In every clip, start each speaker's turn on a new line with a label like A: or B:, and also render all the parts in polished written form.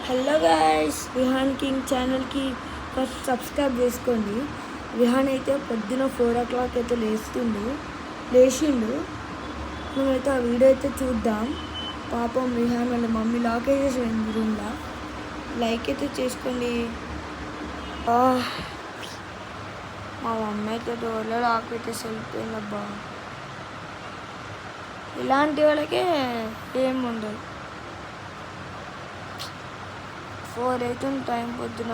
A: Hello guys, Vihaan king ఛానల్కి first subscribe చేసుకోండి. విహాన్ అయితే పొద్దున 4 o'clock అయితే లేచిండు. మేమైతే ఆ వీడియో అయితే చూద్దాం. పాపం విహాన్ వాళ్ళ మమ్మీ లాక్ వేసేసింది రూమ్లో. లైక్ అయితే చేసుకోండి. మా మమ్మీ అయితే డోర్లో లాక్ పెట్టేసి వెళ్ళిపోయిందబ్బా. ఇలాంటి వాళ్ళకే ఏం ఉండదు. 4 అవుతుంది టైం పొద్దున.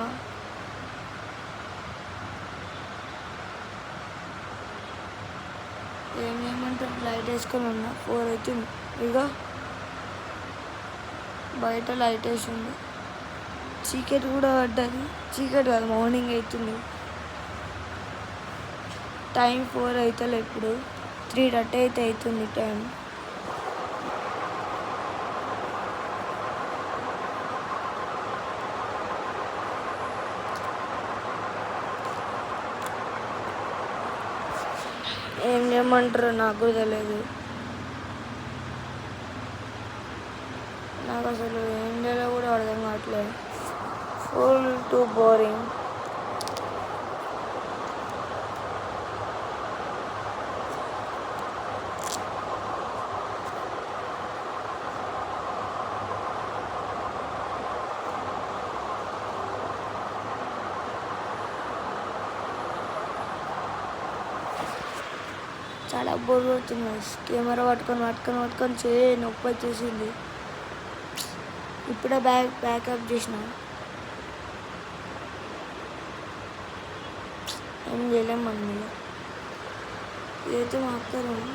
A: ఏం చేయమంటారు, లైట్ వేసుకొని ఉన్నా. 4 అవుతుంది. ఇక బయట లైట్ వేసింది. చీకటి కూడా పడ్డది. చీకటి కాదు, మార్నింగ్ అవుతుంది. టైం 4 అవుతుంది. ఇప్పుడు 3:30 అయితే అవుతుంది టైం. ఏం చేయమంటారు నాకు కూడా తెలియదు. నాకు అసలు ఏం చేయాలో కూడా అర్థం కావట్లేదు. Full two boring. చాలా బోర్ కొడుతుంది. కెమెరా పట్టుకొని నొప్పి వచ్చేసింది. ఇప్పుడే బ్యాకప్ చేసిన. ఏం చేయలేం మనం. ఇదైతే మా అక్క రూమ్.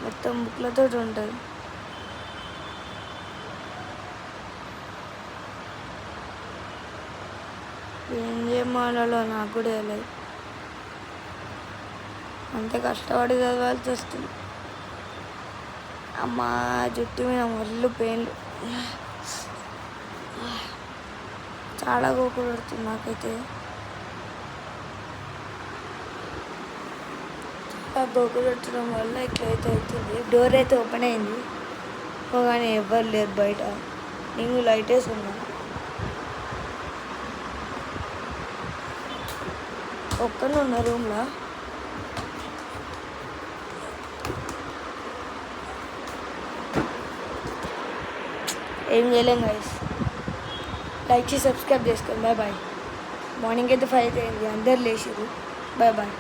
A: మొత్తం బుక్లతో ఉంటుంది. ఏం చేయమాలో నాకు కూడా తెలియదు. అంతే కష్టపడి చదవాల్సి వస్తుంది. అమ్మ జుట్టు మీద మొదలు పెయిన్లు. చాలా గోకు పడుతుంది నాకైతే. ఆ గోకు పెట్టడం వల్ల ఇట్లయితే అవుతుంది. డోర్ అయితే ఓపెన్ అయింది కానీ ఎవ్వరు లేరు బయట. నేను లైట్ వేసి ఉన్నా. ఒక్కనే ఉన్నా రూమ్లో. ఏం చేయలేం గైస్. లైక్ చేసి సబ్స్క్రైబ్ చేసుకోండి. Bye bye. మార్నింగ్ అయితే 5 అయింది. అందరు లేచిరు. Bye bye.